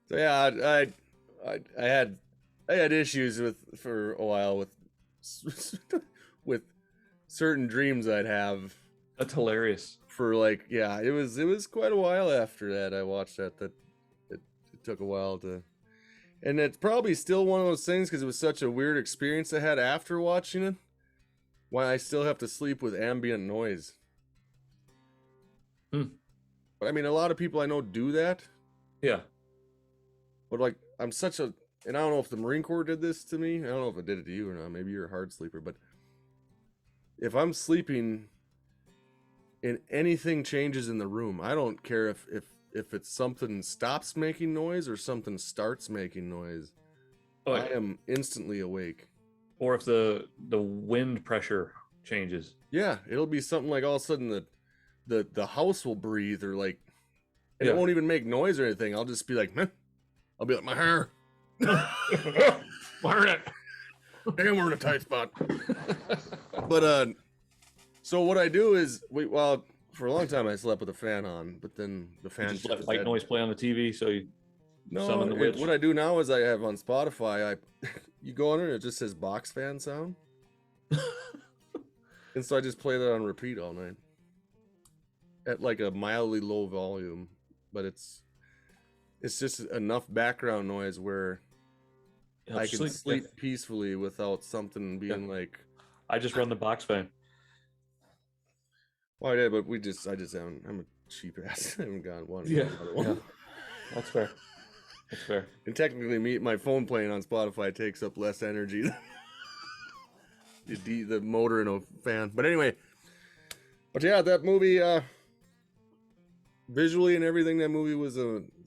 So yeah, I had issues for a while with with certain dreams I'd have That's hilarious. for like it was quite a while after that I watched that it took a while to, and it's probably still one of those things because it was such a weird experience I had after watching it. Why I still have to sleep with ambient noise. Hmm. But I mean, a lot of people I know do that. Yeah. But like, I'm such a, and I don't know if the Marine Corps did this to me. I don't know if it did it to you or not. Maybe you're a hard sleeper. But if I'm sleeping and anything changes in the room, I don't care if it's something stops making noise or something starts making noise. Oh, I am instantly awake. or if the wind pressure changes. Yeah, it'll be something like all of a sudden the house will breathe or like, and Yeah. it won't even make noise or anything. I'll just be like, meh. I'll be like, my hair. Burn it. Damn, we're in a tight spot. But so what I do is well, for a long time I slept with a fan on, but then the fan Just let white noise play on the TV, so you summon the no. witch. What I do now is I have on Spotify. You go on it, it just says box fan sound, and so I just play that on repeat all night at like a mildly low volume, but it's just enough background noise where I can sleep peacefully without something being like. I just run the box fan. Well, I did, but I just haven't. I'm a cheap ass. I haven't gotten one. Yeah. That's fair. That's fair. And technically, my phone playing on Spotify takes up less energy than the motor in a fan. But anyway, yeah, that movie, visually and everything, that movie was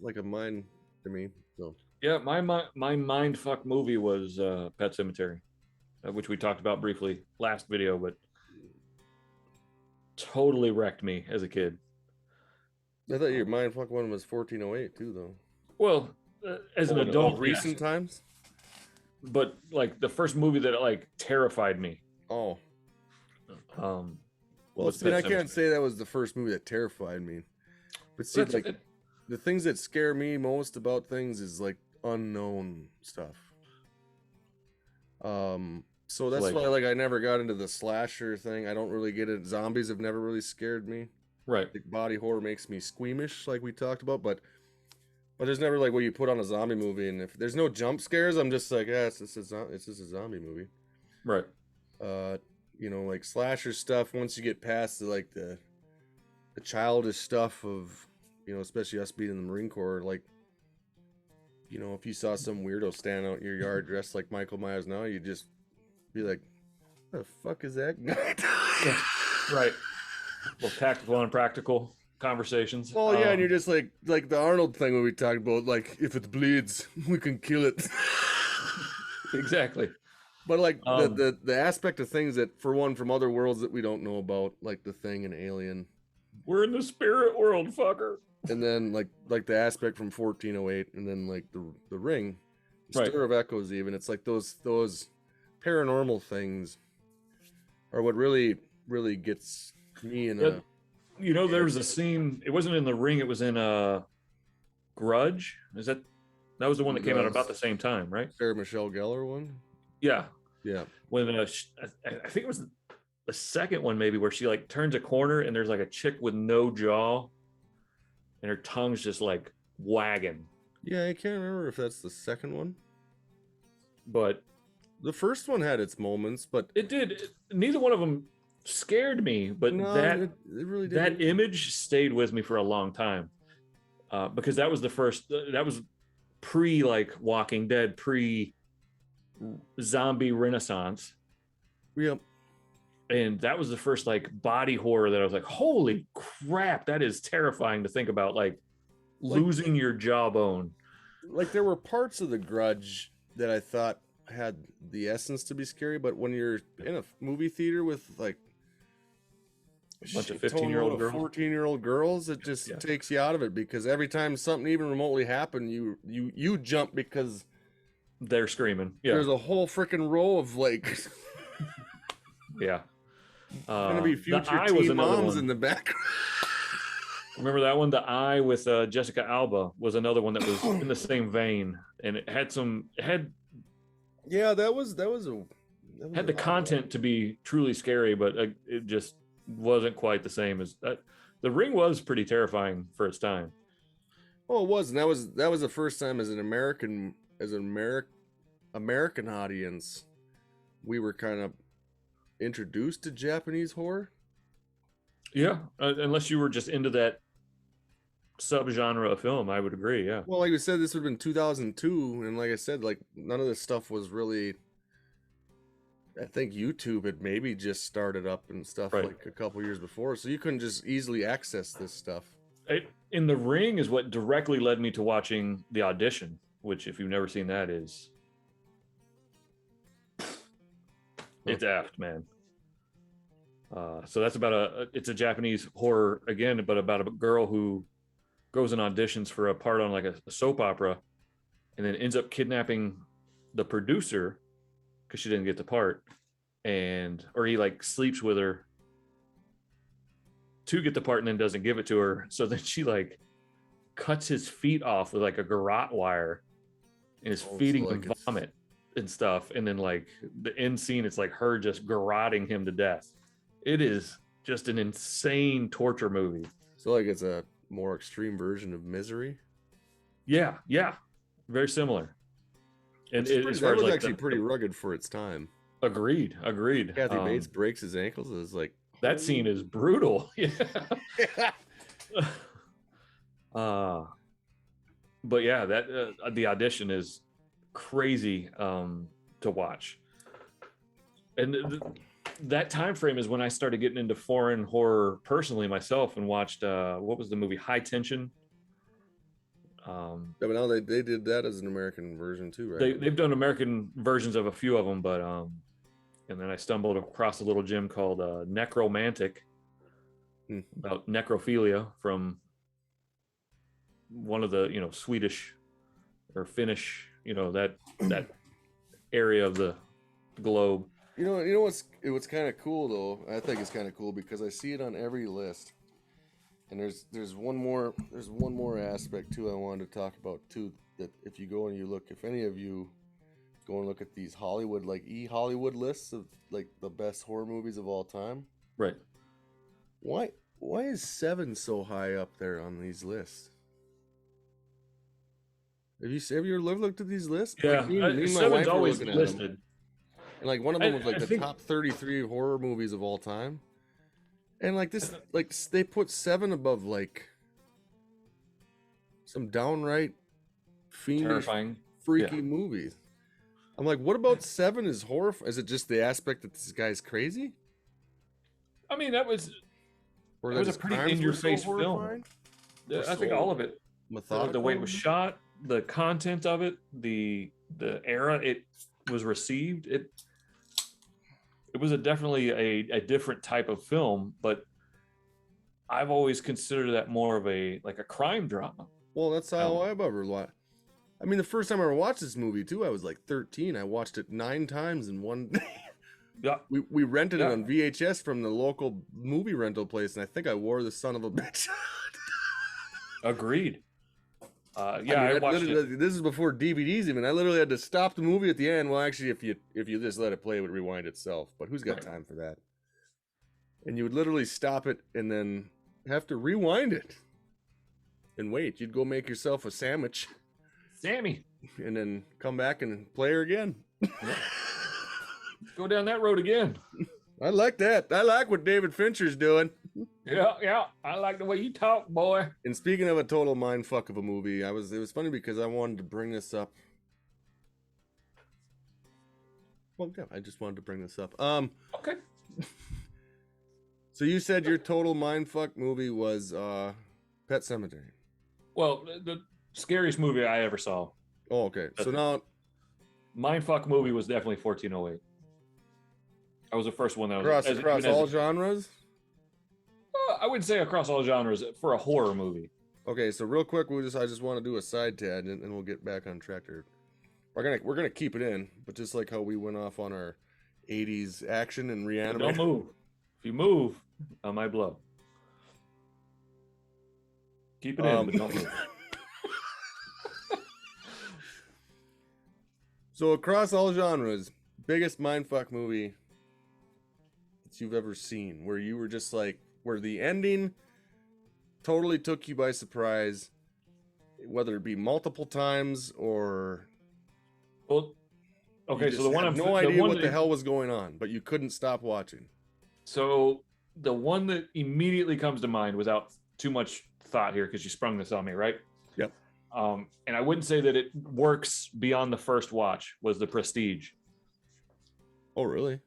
like a mind to me. So Yeah, my Mindfuck movie was Pet Cemetery, which we talked about briefly last video, but totally wrecked me as a kid. I thought your Mindfuck one was 1408 too, though. Well, as an adult, recent times. But like the first movie that like terrified me. Oh. Well, see, I can't say that was the first movie that terrified me. But see, like the things that scare me most about things is like unknown stuff. So that's why like I never got into the slasher thing. I don't really get it. Zombies have never really scared me. Right. Like, body horror makes me squeamish, like we talked about, but there's never like what you put on a zombie movie, and if there's no jump scares, I'm just like, yeah, it's just a zombie movie. Right. Like slasher stuff. Once you get past the childish stuff of, especially us being in the Marine Corps, like, if you saw some weirdo stand out in your yard dressed like Michael Myers now, you'd just be like, what the fuck is that guy? Right. Well, tactical and practical conversations. Well, yeah, and you're just like the Arnold thing when we talked about, like, if it bleeds, we can kill it. Exactly. But like the aspect of things that, for one, from other worlds that we don't know about, like The Thing and Alien. We're in the spirit world, fucker. And then like the aspect from 1408, and then like the Ring, Stir of Echoes, even. It's like those paranormal things are what really gets me in a. There was a scene. It wasn't in The Ring. It was in Grudge. That was the one that came out about the same time, right? Sarah Michelle Gellar one. Yeah. Yeah. When I think it was the second one, maybe, where she like turns a corner and there's like a chick with no jaw, and her tongue's just like wagging. Yeah, I can't remember if that's the second one, but the first one had its moments. But it did. Neither one of them scared me, but no, it really did. That image stayed with me for a long time, because that was the first. That was pre like Walking Dead, pre zombie renaissance. Yep. And that was the first like body horror that I was like, holy crap, that is terrifying to think about, like losing your jawbone. Like there were parts of The Grudge that I thought had the essence to be scary, but when you're in a movie theater with like a bunch of 15-year-old girls, 14-year-old girls, it just takes you out of it, because every time something even remotely happened, you jump because they're screaming. Yeah. There's a whole freaking row of like yeah. Gonna be future teen moms in the background. Remember that one? The Eye with Jessica Alba was another one that was in the same vein, and it had Yeah, that was a had the content to be truly scary, but it just wasn't quite the same as that. The Ring was pretty terrifying for its time. Oh, it was, and that was the first time as an American audience, we were kind of introduced to Japanese horror. Yeah, unless you were just into that subgenre of film, I would agree. Yeah. Well, like we said, this would have been 2002, and like I said, like none of this stuff was really. I think YouTube had maybe just started up and stuff Right. like a couple years before, so you couldn't just easily access this stuff. In The Ring is what directly led me to watching The Audition, which, if you've never seen that, is it's aft, man. So that's about it's a Japanese horror again, but about a girl who goes and auditions for a part on like a soap opera, and then ends up kidnapping the producer because she didn't get the part, or he like sleeps with her to get the part and then doesn't give it to her. So then she like cuts his feet off with like a garrote wire and is feeding him vomit and stuff. And then like the end scene, it's like her just garroting him to death. It is just an insane torture movie. So like it's a more extreme version of Misery. Yeah, very similar. And that was like actually pretty rugged for its time. Agreed. Kathy Bates breaks his ankles. It was like that scene is brutal. Yeah. But yeah, that The Audition is crazy to watch, and that time frame is when I started getting into foreign horror personally myself, and watched what was the movie High Tension. Yeah, but now they did that as an American version too, right? They've done American versions of a few of them, but and then I stumbled across a little gem called Necromantic, about necrophilia from one of the Swedish or Finnish, that area of the globe. You know what's kind of cool though. I think it's kind of cool because I see it on every list. And there's one more aspect too I wanted to talk about too, that if you go and you look, if any of you go and look at these Hollywood, like Hollywood lists of like the best horror movies of all time. Right. Why is 7 so high up there on these lists? Have you ever looked at these lists? Yeah, like, me and my 7's wife were always looking at listed. them. And like one of them was like the top 33 horror movies of all time. And like this, like they put 7 above like some downright fiendish, terrifying, freaky movies. I'm like, what about 7 is horrifying? Is it just the aspect that this guy's crazy? I mean, that was a pretty in-your-face film. I think all of it, the way it was shot, the content of it, the era it was received, it was definitely a different type of film, but I've always considered that more of a crime drama. Well, that's how I've ever watched. I mean, the first time I ever watched this movie too, I was like 13. I watched it 9 times in one day. Yeah, we rented it on VHS from the local movie rental place, and I think I wore the son of a bitch. Agreed. I watched it. This is before DVDs even. I literally had to stop the movie at the end. Well, actually, if you just let it play, it would rewind itself. But who's got time for that? And you would literally stop it and then have to rewind it and wait. You'd go make yourself a sandwich, Sammy, and then come back and play her again. Go down that road again. I like that. I like what David Fincher's doing. Yeah. I like the way you talk, boy. And speaking of a total mindfuck of a movie, it was funny because I wanted to bring this up. Well, yeah, I just wanted to bring this up. Okay. So you said your total mindfuck movie was Pet Sematary. Well, the scariest movie I ever saw. Oh, okay. So now mindfuck movie was definitely 1408. That was the first one that was across all genres. I wouldn't say across all genres for a horror movie. Okay, so real quick, I just want to do a side tangent, and we'll get back on track here. We're gonna keep it in, but just like how we went off on our 80s action and reanimate. Don't move. If you move, I might blow. Keep it in, but don't move. So across all genres, biggest mindfuck movie that you've ever seen, where you were just like, where the ending totally took you by surprise, whether it be multiple times or... Well, okay, so the one I have no idea what the hell was going on, but you couldn't stop watching. So the one that immediately comes to mind without too much thought here, because you sprung this on me, right? Yep. And I wouldn't say that it works beyond the first watch, was The Prestige. Oh, really?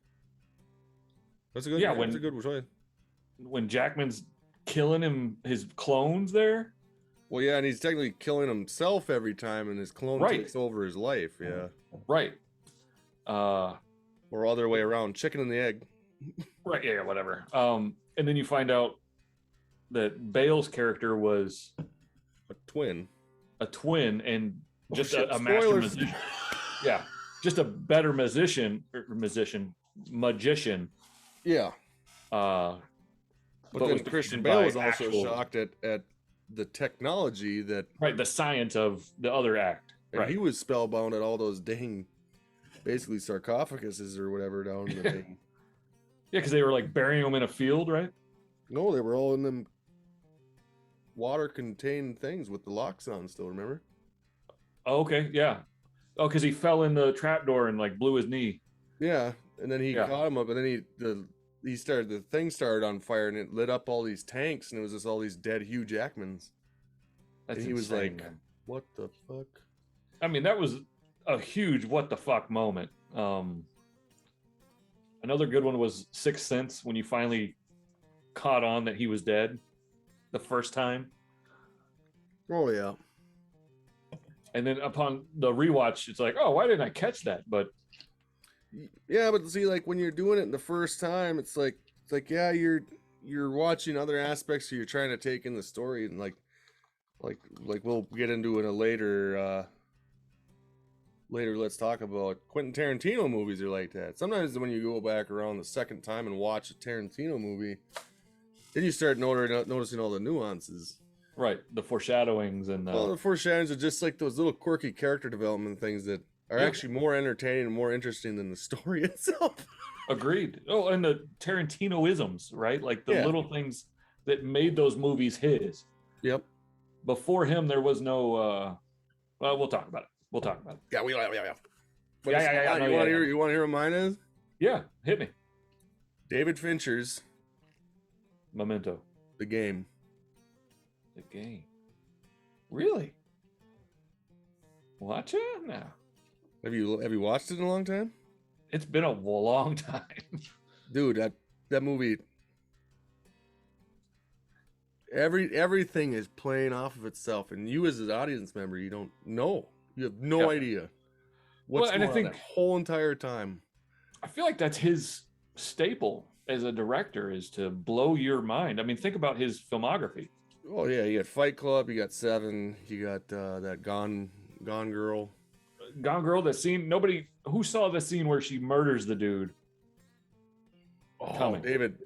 That's a good. Yeah, that's a good choice. When Jackman's killing his clones there. Well, yeah, and he's technically killing himself every time, and his clone takes over his life. Yeah. Right. Or other way around, chicken and the egg. Right. Yeah. Whatever. And then you find out that Bale's character was a twin, and just a master musician. Yeah, just a better magician. Yeah. But then Christian Bale was also shocked at the technology that... Right, the science of the other act. And right. He was spellbound at all those dang, basically sarcophaguses or whatever down in the thing. Yeah, because they were like burying them in a field, right? No, they were all in them water-contained things with the locks on still, remember? Oh, okay, yeah. Oh, because he fell in the trapdoor and like blew his knee. Yeah, and then he caught him up, and then the thing started on fire, and it lit up all these tanks, and it was just all these dead Hugh Jackmans. And he was like, man. What the fuck? I mean, that was a huge what the fuck moment. Another good one was Sixth Sense, when you finally caught on that he was dead the first time. Oh, yeah. And then upon the rewatch, it's like, oh, why didn't I catch that? But yeah, but see, like when you're doing it the first time, it's like yeah, you're watching other aspects, so you're trying to take in the story, and like we'll get into in a later let's talk about Quentin Tarantino movies are like that. Sometimes when you go back around the second time and watch a Tarantino movie, then you start noticing all the nuances. Right, the foreshadowings and well, the foreshadowings are just like those little quirky character development things that are actually more entertaining and more interesting than the story itself. Agreed. Oh, and the Tarantino-isms, right? Like the little things that made those movies his. Yep. Before him, there was no. Well, we'll talk about it. Yeah, yeah. You want to hear what mine is? Yeah, hit me. David Fincher's Memento. The Game. The Game. Really? Watch it now. Have you watched it in a long time? It's been a long time. Dude, that movie, everything is playing off of itself, and you as an audience member, you don't know. You have no idea what's going on that whole entire time. I feel like that's his staple as a director, is to blow your mind. I mean, think about his filmography. Oh yeah, you got Fight Club, you got Seven, you got that Gone Girl. Gone Girl, the scene, who saw the scene where she murders the dude? Oh, David,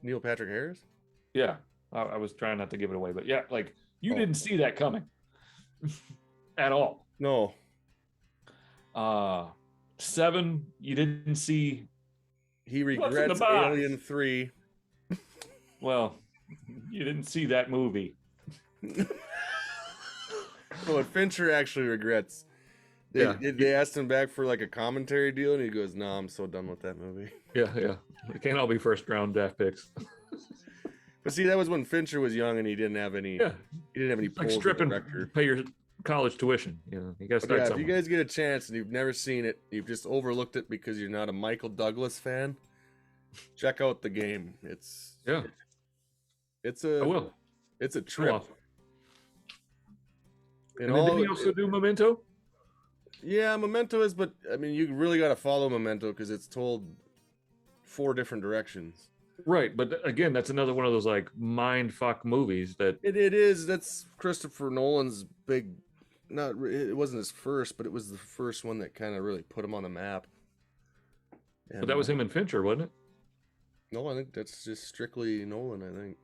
Neil Patrick Harris? Yeah, I was trying not to give it away, but yeah, like, you didn't see that coming. At all. No. Seven, you didn't see. He regrets Alien 3. Well, you didn't see that movie. So what Fincher actually regrets. They asked him back for like a commentary deal, and he goes, "No, I'm so done with that movie." Yeah. It can't all be first round draft picks. But see, that was when Fincher was young, and he didn't have any. Yeah. He didn't have any pulls. Like stripping, pay your college tuition. You got to start somewhere. If you guys get a chance and you've never seen it, you've just overlooked it because you're not a Michael Douglas fan, check out The Game. I will. It's a trip. And then did he also do Memento? Yeah, Memento is, but I mean, you really got to follow Memento because it's told 4 different directions. Right, but again, that's another one of those like mind fuck movies that it is. That's Christopher Nolan's big. It wasn't his first, but it was the first one that kind of really put him on the map. And, but that was him and Fincher, wasn't it? No, I think that's just strictly Nolan. I think.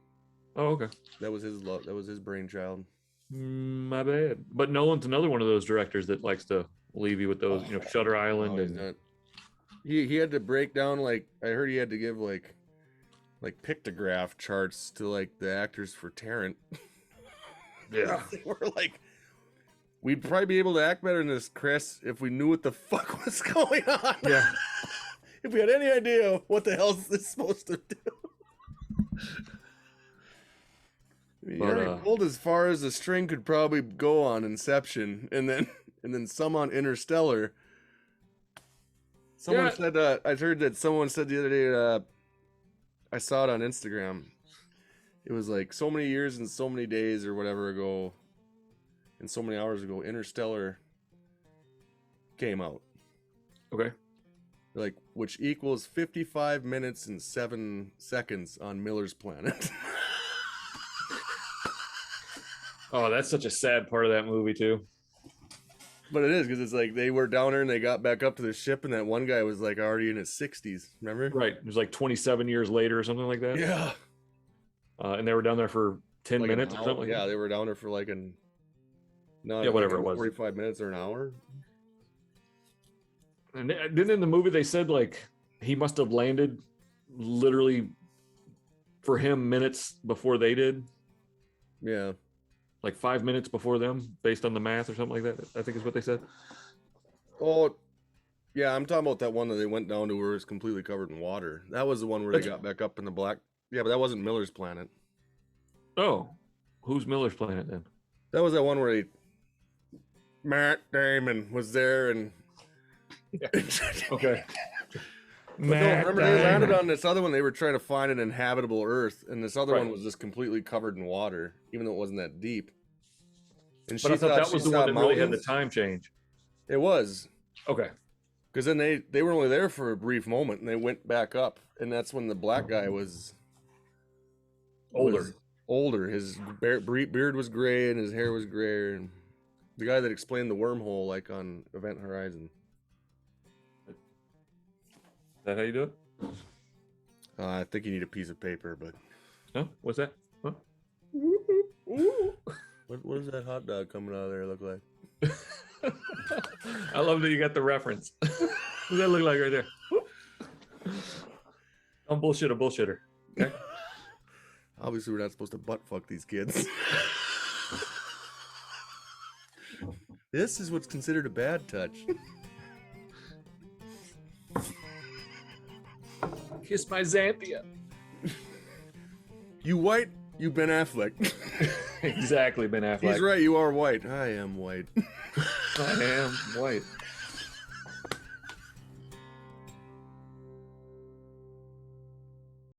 Oh, okay. That was his love. That was his brainchild. My bad. But Nolan's another one of those directors that likes to leave you with those, Shutter Island, and he had to break down, like, I heard he had to give like pictograph charts to like the actors for Tarrant. Yeah. They were like, we'd probably be able to act better in this, Chris, if we knew what the fuck was going on. Yeah. If we had any idea what the hell is this supposed to do. You're pulled as far as the string could probably go on Inception, and then some on Interstellar. Someone said, I heard that someone said the other day, I saw it on Instagram. It was like so many years and so many days or whatever ago, and so many hours ago, Interstellar came out. Okay. Like, which equals 55 minutes and 7 seconds on Miller's Planet. Oh, that's such a sad part of that movie too. But it is, because it's like they were down there and they got back up to the ship, and that one guy was like already in his 60s. Remember? Right. It was like 27 years later or something like that. Yeah. And they were down there for 10 minutes or something. Yeah, they were down there for like whatever it was, 45 minutes or an hour. And then in the movie they said like he must have landed literally for him minutes before they did. Yeah. Like 5 minutes before them, based on the math or something like that, I think is what they said. Oh, yeah, I'm talking about that one that they went down to where it's completely covered in water. That was the one where they got back up in the black. Yeah, but that wasn't Miller's Planet. Oh, who's Miller's Planet then? That was that one where Matt Damon was there and... Okay. Remember they landed on this other one. They were trying to find an inhabitable Earth, and this other one was just completely covered in water, even though it wasn't that deep. And but I thought that was the one that really had the time change. It was. Okay. Because then they were only there for a brief moment, and they went back up, and that's when the black guy was older. His beard was gray, and his hair was gray. And the guy that explained the wormhole, like on Event Horizon. Is that how you do it? I think you need a piece of paper, but... No? What's that? Huh? What does that hot dog coming out of there look like? I love that you got the reference. What does that look like right there? I'm a bullshitter. Okay? Obviously, we're not supposed to butt fuck these kids. This is what's considered a bad touch. Kiss my Xanthia. You white, you Ben Affleck. Exactly, Ben Affleck. He's right, you are white. I am white. I am white.